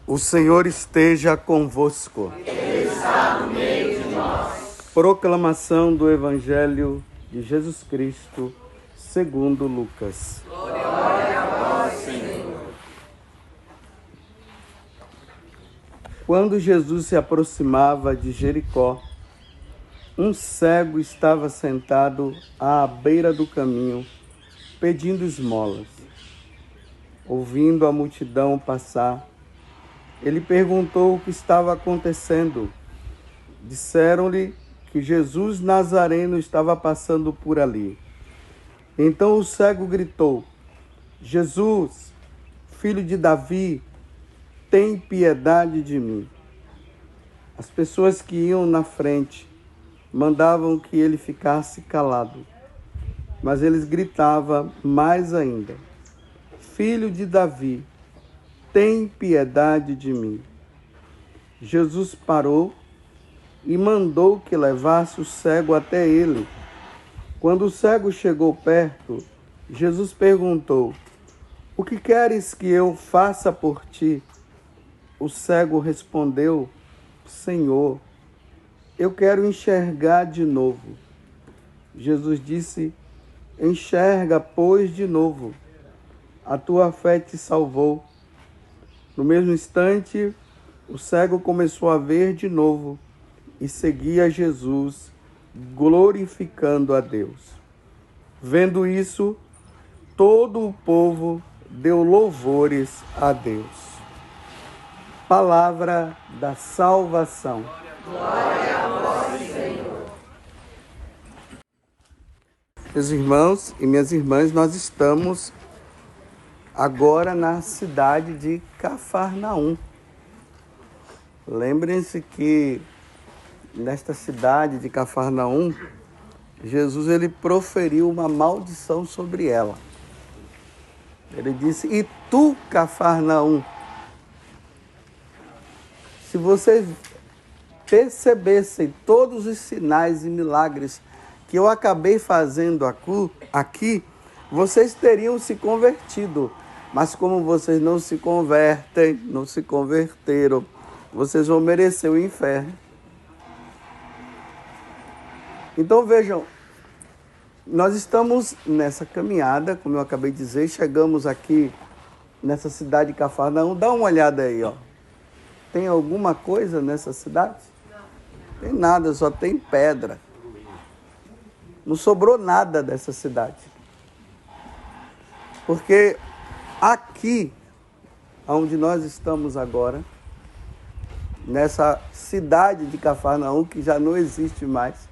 O Senhor esteja convosco. Ele está no meio de nós. Proclamação do Evangelho de Jesus Cristo, segundo Lucas. Glória a vós, Senhor. Quando Jesus se aproximava de Jericó, um cego estava sentado à beira do caminho, pedindo esmolas. Ouvindo a multidão passar, ele perguntou o que estava acontecendo. Disseram-lhe que Jesus Nazareno estava passando por ali. Então o cego gritou: Jesus, filho de Davi, tem piedade de mim. As pessoas que iam na frente mandavam que ele ficasse calado, mas eles gritavam mais ainda: Filho de Davi, tem piedade de mim. Jesus parou e mandou que levasse o cego até ele. Quando o cego chegou perto, Jesus perguntou: O que queres que eu faça por ti? O cego respondeu: Senhor, eu quero enxergar de novo. Jesus disse: Enxerga, pois, de novo. A tua fé te salvou. No mesmo instante, o cego começou a ver de novo e seguia Jesus, glorificando a Deus. Vendo isso, todo o povo deu louvores a Deus. Palavra da salvação. Glória a vós, Senhor. Meus irmãos e minhas irmãs, nós estamos agora na cidade de Cafarnaum. Lembrem-se que nesta cidade de Cafarnaum, Jesus ele proferiu uma maldição sobre ela. Ele disse: E tu, Cafarnaum, se vocês percebessem todos os sinais e milagres que eu acabei fazendo aqui, vocês teriam se convertido. Mas como vocês não se convertem, não se converteram, vocês vão merecer o inferno. Então vejam, nós estamos nessa caminhada, como eu acabei de dizer, chegamos aqui nessa cidade de Cafarnaum. Dá uma olhada aí, ó. Tem alguma coisa nessa cidade? Não. Tem nada, só tem pedra. Não sobrou nada dessa cidade. Porque aqui, onde nós estamos agora, nessa cidade de Cafarnaum, que já não existe mais,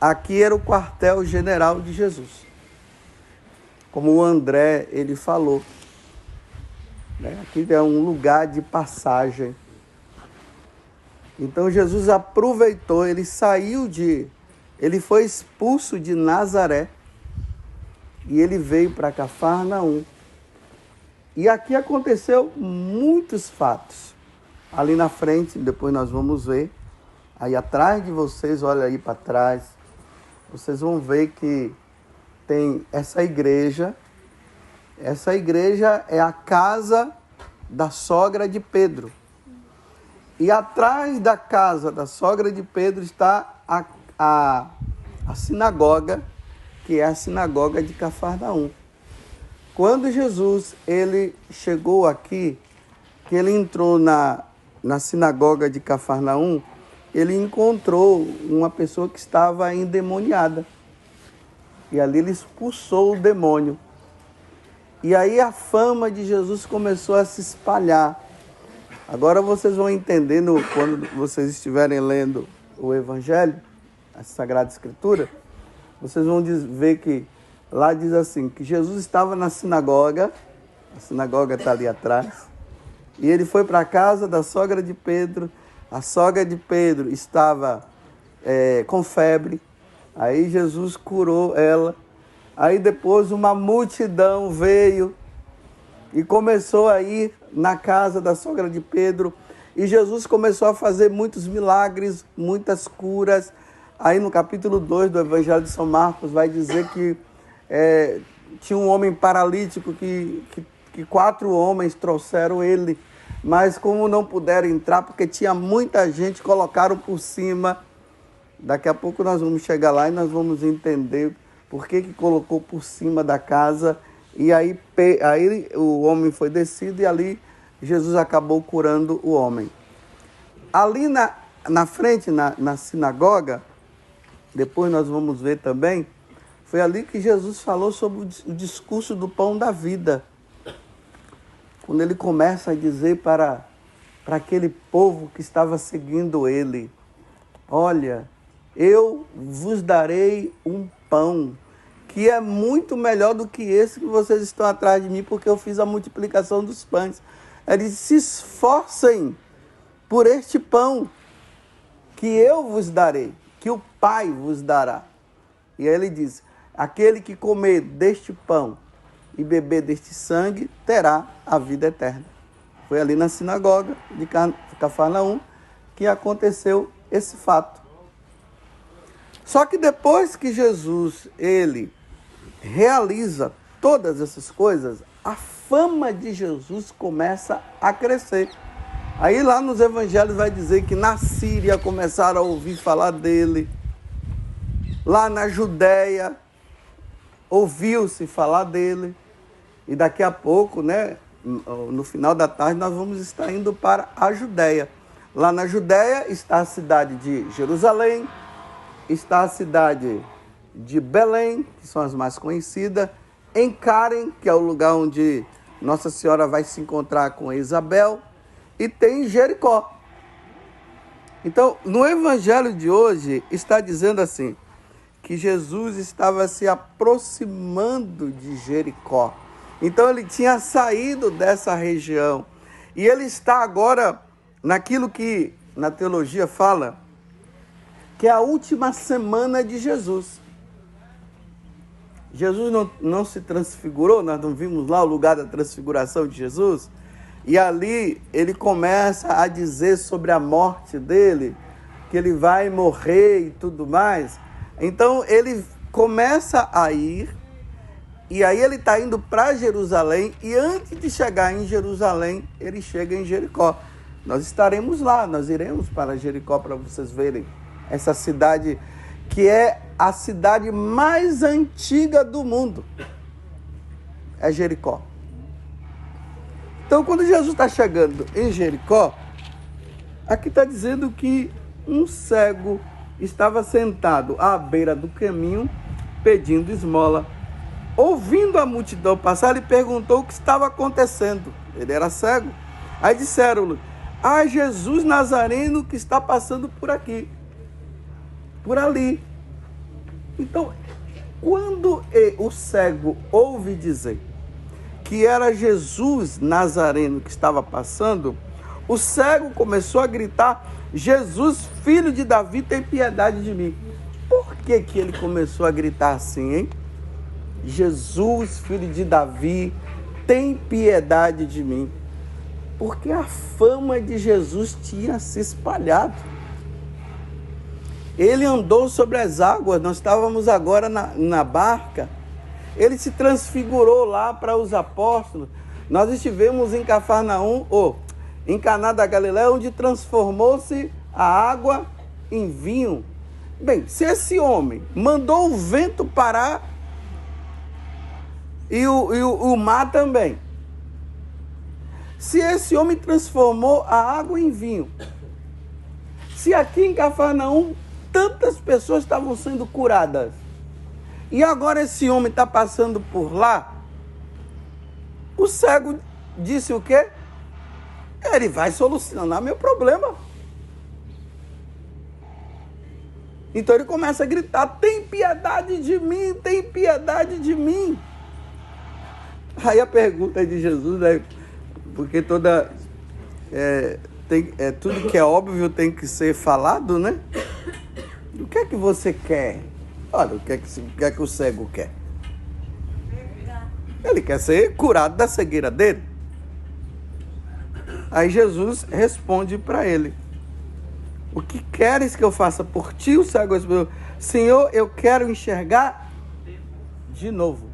aqui era o quartel-general de Jesus. Como o André, ele falou. Aqui é um lugar de passagem. Então Jesus aproveitou, ele foi expulso de Nazaré e ele veio para Cafarnaum. E aqui aconteceu muitos fatos. Ali na frente, depois nós vamos ver, aí atrás de vocês, olha aí para trás, vocês vão ver que tem essa igreja. Essa igreja é a casa da sogra de Pedro. E atrás da casa da sogra de Pedro está a sinagoga, que é a sinagoga de Cafarnaum. Quando Jesus ele chegou aqui, que ele entrou na sinagoga de Cafarnaum, ele encontrou uma pessoa que estava endemoniada. E ali ele expulsou o demônio. E aí a fama de Jesus começou a se espalhar. Agora vocês vão entender, quando vocês estiverem lendo o Evangelho, a Sagrada Escritura, vocês vão ver que lá diz assim, que Jesus estava na sinagoga, a sinagoga está ali atrás, e ele foi para a casa da sogra de Pedro. A sogra de Pedro estava com febre, aí Jesus curou ela. Aí depois uma multidão veio e começou a ir na casa da sogra de Pedro. E Jesus começou a fazer muitos milagres, muitas curas. Aí no capítulo 2 do Evangelho de São Marcos vai dizer que tinha um homem paralítico que 4 homens trouxeram ele mas como não puderam entrar, porque tinha muita gente, colocaram por cima. Daqui a pouco nós vamos chegar lá e nós vamos entender por que colocou por cima da casa. E aí o homem foi descido e ali Jesus acabou curando o homem. Ali na frente, na sinagoga, depois nós vamos ver também, foi ali que Jesus falou sobre o discurso do pão da vida. Quando ele começa a dizer para aquele povo que estava seguindo ele: olha, eu vos darei um pão que é muito melhor do que esse que vocês estão atrás de mim, porque eu fiz a multiplicação dos pães. Ele disse: se esforcem por este pão que eu vos darei, que o Pai vos dará. E aí ele diz: aquele que comer deste pão e beber deste sangue terá a vida eterna. Foi ali na sinagoga de Cafarnaum que aconteceu esse fato. Só que depois que Jesus, ele realiza todas essas coisas, a fama de Jesus começa a crescer. Aí lá nos evangelhos vai dizer que na Síria começaram a ouvir falar dele. Lá na Judéia ouviu-se falar dele. E daqui a pouco, né, no final da tarde, nós vamos estar indo para a Judéia. Lá na Judéia está a cidade de Jerusalém, está a cidade de Belém, que são as mais conhecidas, em Karen, que é o lugar onde Nossa Senhora vai se encontrar com Isabel, e tem Jericó. Então, no evangelho de hoje, está dizendo assim, que Jesus estava se aproximando de Jericó. Então, ele tinha saído dessa região. E ele está agora naquilo que na teologia fala, que é a última semana de Jesus. Jesus não se transfigurou, nós não vimos lá o lugar da transfiguração de Jesus? E ali ele começa a dizer sobre a morte dele, que ele vai morrer e tudo mais. Então ele começa a ir, e aí ele está indo para Jerusalém, e antes de chegar em Jerusalém, ele chega em Jericó. Nós estaremos lá, nós iremos para Jericó para vocês verem essa cidade, que é a cidade mais antiga do mundo. É Jericó. Então, quando Jesus está chegando em Jericó, aqui está dizendo que um cego estava sentado à beira do caminho, pedindo esmola. Ouvindo a multidão passar, ele perguntou o que estava acontecendo. Ele era cego. Aí disseram-lhe: Jesus Nazareno que está passando por aqui, por ali. Então, quando o cego ouve dizer que era Jesus Nazareno que estava passando, o cego começou a gritar: Jesus, filho de Davi, tem piedade de mim. Por que ele começou a gritar assim, hein? Jesus, filho de Davi, tem piedade de mim. Porque a fama de Jesus tinha se espalhado. Ele andou sobre as águas, nós estávamos agora na barca. Ele se transfigurou lá para os apóstolos. Nós estivemos em Cafarnaum, em Caná da Galileia, onde transformou-se a água em vinho. Bem, se esse homem mandou o vento parar e o mar também, se esse homem transformou a água em vinho, se aqui em Cafarnaum tantas pessoas estavam sendo curadas, e agora esse homem está passando por lá, o cego disse o quê? Ele vai solucionar meu problema. Então ele começa a gritar: tem piedade de mim, tem piedade de mim. Aí a pergunta de Jesus, né? Porque tudo que é óbvio tem que ser falado, né? O que é que você quer? Olha, o que é que o cego quer? Ele quer ser curado da cegueira dele. Aí Jesus responde para ele: o que queres que eu faça por ti? O cego respondeu: Senhor, eu quero enxergar de novo.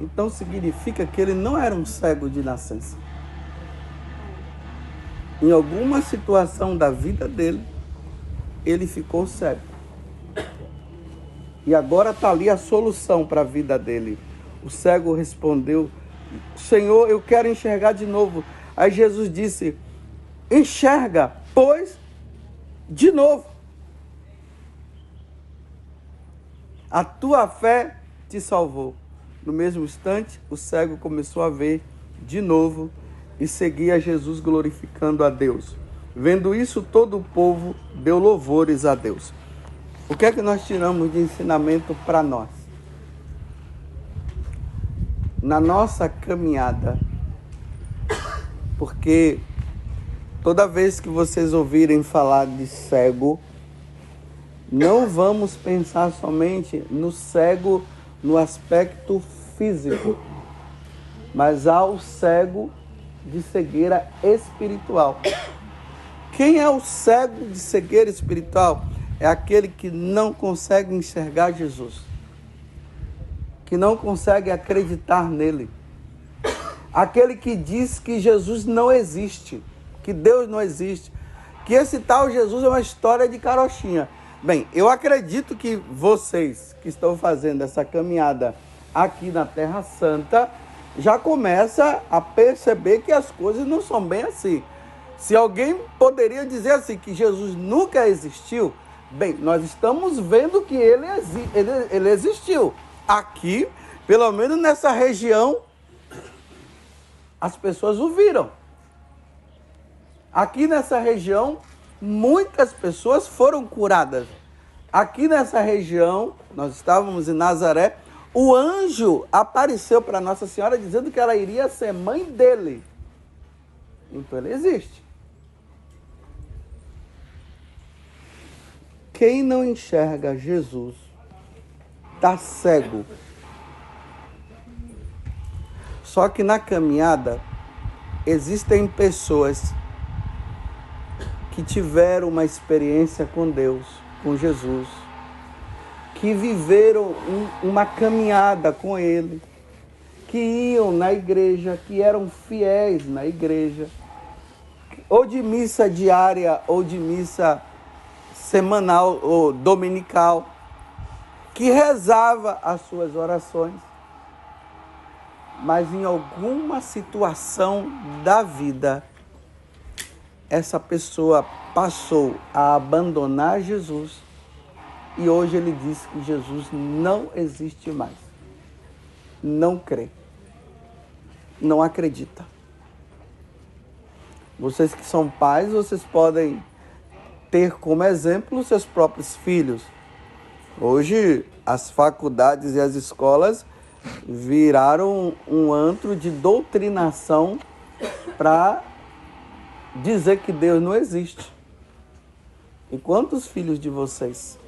então significa que ele não era um cego de nascença. Em alguma situação da vida dele, ele ficou cego. E agora está ali a solução para a vida dele. O cego respondeu: Senhor, eu quero enxergar de novo. Aí Jesus disse: enxerga, pois, de novo. A tua fé te salvou. No mesmo instante, o cego começou a ver de novo e seguia Jesus glorificando a Deus. Vendo isso, todo o povo deu louvores a Deus. O que é que nós tiramos de ensinamento para nós? Na nossa caminhada, porque toda vez que vocês ouvirem falar de cego, não vamos pensar somente no cego no aspecto físico, mas ao cego de cegueira espiritual. Quem é o cego de cegueira espiritual? É aquele que não consegue enxergar Jesus, que não consegue acreditar nele. Aquele que diz que Jesus não existe, que Deus não existe, que esse tal Jesus é uma história de carochinha. Bem, eu acredito que vocês que estão fazendo essa caminhada aqui na Terra Santa já começa a perceber que as coisas não são bem assim. Se alguém poderia dizer assim que Jesus nunca existiu, bem, nós estamos vendo que ele existiu. Aqui, pelo menos nessa região, as pessoas o viram. Aqui nessa região, muitas pessoas foram curadas. Aqui nessa região, nós estávamos em Nazaré, o anjo apareceu para Nossa Senhora dizendo que ela iria ser mãe dele. Então ele existe. Quem não enxerga Jesus está cego. Só que na caminhada existem pessoas que tiveram uma experiência com Deus, com Jesus, que viveram uma caminhada com Ele, que iam na igreja, que eram fiéis na igreja, ou de missa diária, ou de missa semanal ou dominical, que rezava as suas orações, mas em alguma situação da vida, essa pessoa passou a abandonar Jesus e hoje ele diz que Jesus não existe mais. Não crê. Não acredita. Vocês que são pais, vocês podem ter como exemplo seus próprios filhos. Hoje, as faculdades e as escolas viraram um antro de doutrinação para dizer que Deus não existe. E quantos filhos de vocês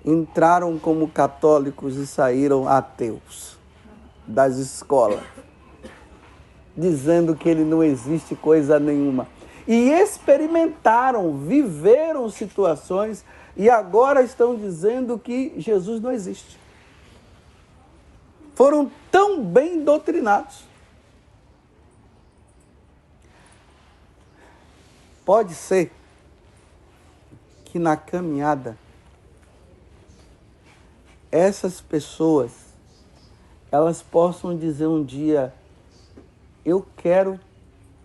entraram como católicos e saíram ateus das escolas, dizendo que ele não existe coisa nenhuma? E experimentaram, viveram situações e agora estão dizendo que Jesus não existe. Foram tão bem doutrinados. Pode ser que na caminhada essas pessoas elas possam dizer um dia: eu quero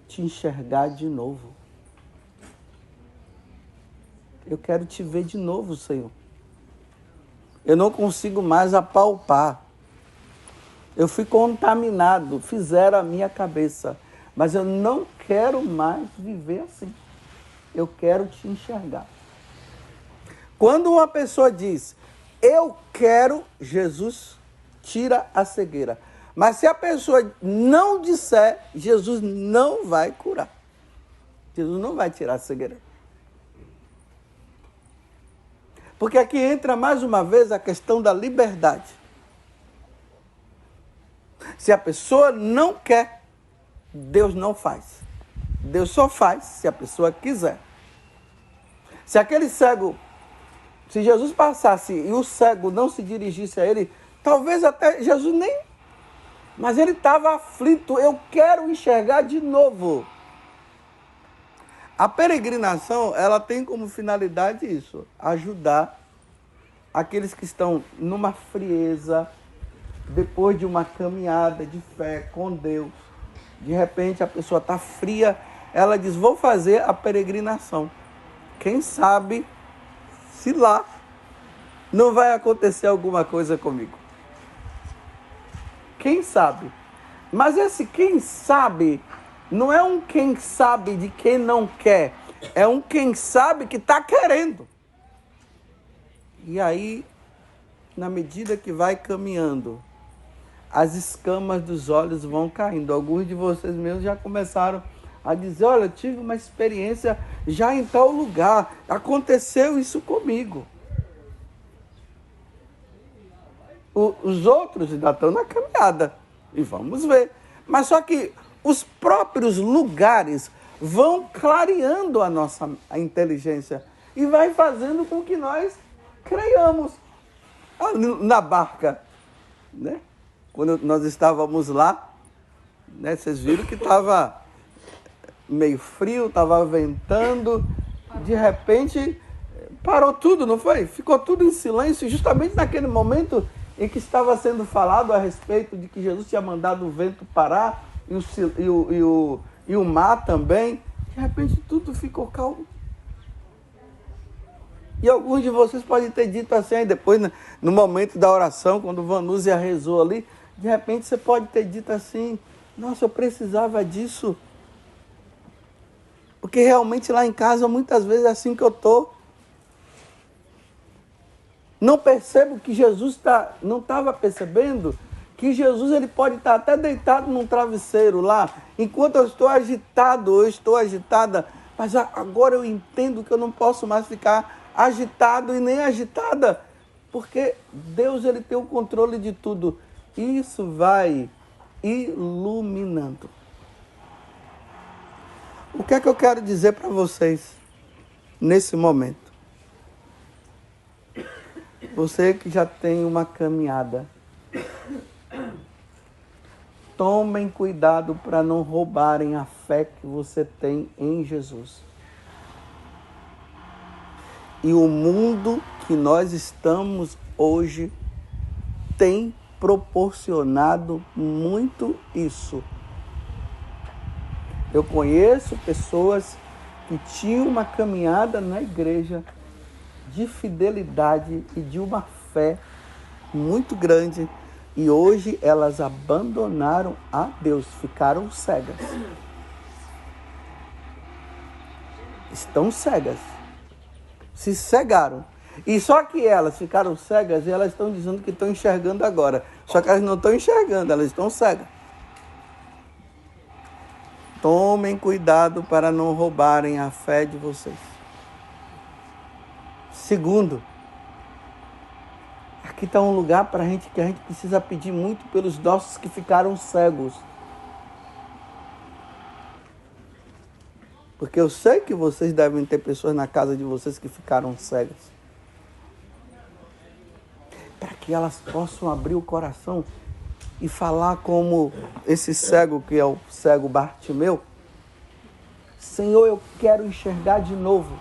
te enxergar de novo. Eu quero te ver de novo, Senhor. Eu não consigo mais apalpar. Eu fui contaminado, fizeram a minha cabeça, mas eu não quero mais viver assim. Eu quero te enxergar. Quando uma pessoa diz, eu quero, Jesus tira a cegueira. Mas se a pessoa não disser, Jesus não vai curar. Jesus não vai tirar a cegueira. Porque aqui entra mais uma vez a questão da liberdade. Se a pessoa não quer, Deus não faz. Deus só faz se a pessoa quiser. Se aquele cego, se Jesus passasse e o cego não se dirigisse a ele, talvez até Jesus Mas ele estava aflito, eu quero enxergar de novo. A peregrinação, ela tem como finalidade isso, ajudar aqueles que estão numa frieza, depois de uma caminhada de fé com Deus. De repente a pessoa está fria, ela diz, vou fazer a peregrinação. Quem sabe se lá não vai acontecer alguma coisa comigo. Quem sabe? Mas esse quem sabe não é um quem sabe de quem não quer. É um quem sabe que está querendo. E aí, na medida que vai caminhando, as escamas dos olhos vão caindo. Alguns de vocês mesmos já começaram a dizer, olha, eu tive uma experiência já em tal lugar. Aconteceu isso comigo. Os outros ainda estão na caminhada. E vamos ver. Mas só que os próprios lugares vão clareando a nossa inteligência e vai fazendo com que nós creiamos. Na barca, né? Quando nós estávamos lá, né? Vocês viram que estava meio frio, estava ventando, de repente parou tudo, não foi? Ficou tudo em silêncio, justamente naquele momento em que estava sendo falado a respeito de que Jesus tinha mandado o vento parar e o mar também. De repente tudo ficou calmo. E alguns de vocês podem ter dito assim, aí depois no momento da oração, quando Vanúzia rezou ali, de repente você pode ter dito assim, nossa, eu precisava disso. Porque realmente lá em casa muitas vezes é assim que eu estou. Não percebo que Jesus não estava percebendo que Jesus ele pode estar até deitado num travesseiro lá, enquanto eu estou agitado, eu estou agitada, mas agora eu entendo que eu não posso mais ficar agitado e nem agitada, porque Deus ele tem o controle de tudo. Isso vai iluminando. O que é que eu quero dizer para vocês nesse momento? Você que já tem uma caminhada, tomem cuidado para não roubarem a fé que você tem em Jesus. E o mundo que nós estamos hoje tem proporcionado muito isso. Eu conheço pessoas que tinham uma caminhada na igreja de fidelidade e de uma fé muito grande e hoje elas abandonaram a Deus, ficaram cegas. Estão cegas. Se cegaram. E só que elas ficaram cegas e elas estão dizendo que estão enxergando agora. Só que elas não estão enxergando, elas estão cegas. Tomem cuidado para não roubarem a fé de vocês. Segundo, aqui está um lugar para que a gente precisa pedir muito pelos nossos que ficaram cegos. Porque eu sei que vocês devem ter pessoas na casa de vocês que ficaram cegas. Para que elas possam abrir o coração e falar como esse cego, que é o cego Bartimeu. Senhor, eu quero enxergar de novo.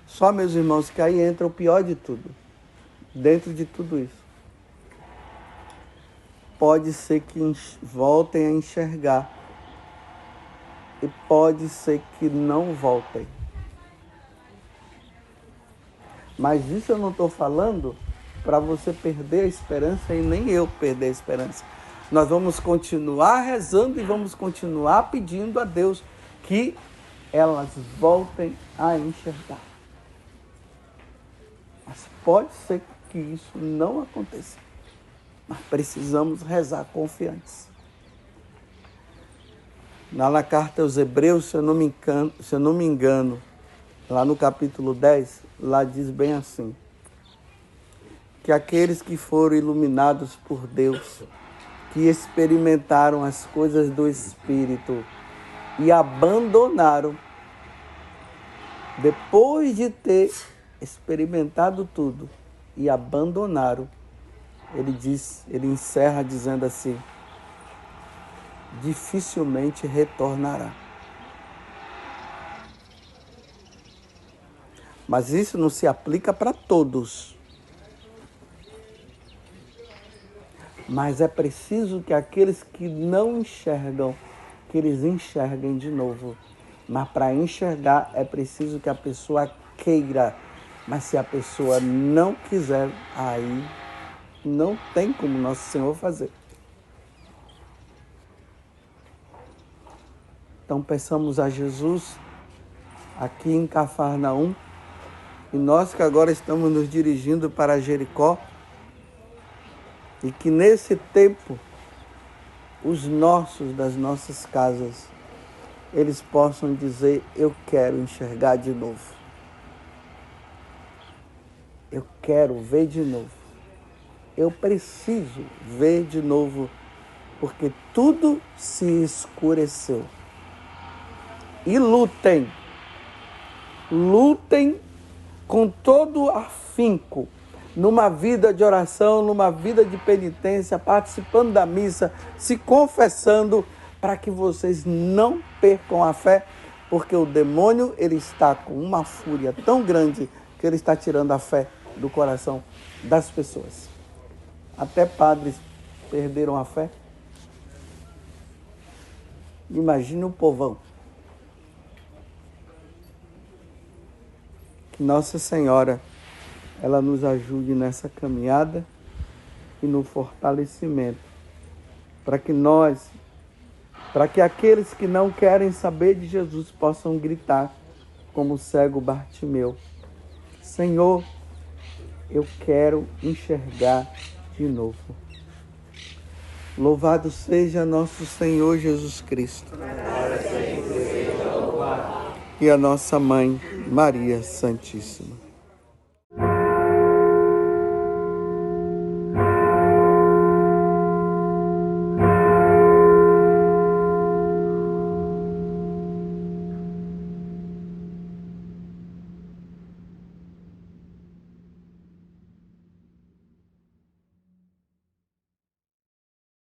Só, meus irmãos, que aí entra o pior de tudo. Dentro de tudo isso. Pode ser que voltem a enxergar. E pode ser que não voltem. Mas isso eu não estou falando para você perder a esperança e nem eu perder a esperança. Nós vamos continuar rezando e vamos continuar pedindo a Deus que elas voltem a enxergar. Mas pode ser que isso não aconteça. Mas precisamos rezar confiantes. Na carta aos Hebreus, se eu não me engano, lá no capítulo 10, lá diz bem assim, que aqueles que foram iluminados por Deus, que experimentaram as coisas do Espírito e abandonaram, depois de ter experimentado tudo e abandonaram, ele encerra dizendo assim: dificilmente retornará. Mas isso não se aplica para todos. Mas é preciso que aqueles que não enxergam, que eles enxerguem de novo. Mas para enxergar é preciso que a pessoa queira. Mas se a pessoa não quiser, aí não tem como Nosso Senhor fazer. Então peçamos a Jesus aqui em Cafarnaum, e nós que agora estamos nos dirigindo para Jericó, e que nesse tempo os nossos das nossas casas, eles possam dizer: eu quero enxergar de novo. Eu quero ver de novo. Eu preciso ver de novo, porque tudo se escureceu. E lutem com todo afinco, numa vida de oração, numa vida de penitência, participando da missa, se confessando, para que vocês não percam a fé, porque o demônio, ele está com uma fúria tão grande que ele está tirando a fé do coração das pessoas. Até padres perderam a fé. Imagine o povão. Que Nossa Senhora, ela nos ajude nessa caminhada e no fortalecimento, para que aqueles que não querem saber de Jesus possam gritar como o cego Bartimeu: Senhor, eu quero enxergar de novo. Louvado seja nosso Senhor Jesus Cristo. E a nossa Mãe, Maria Santíssima.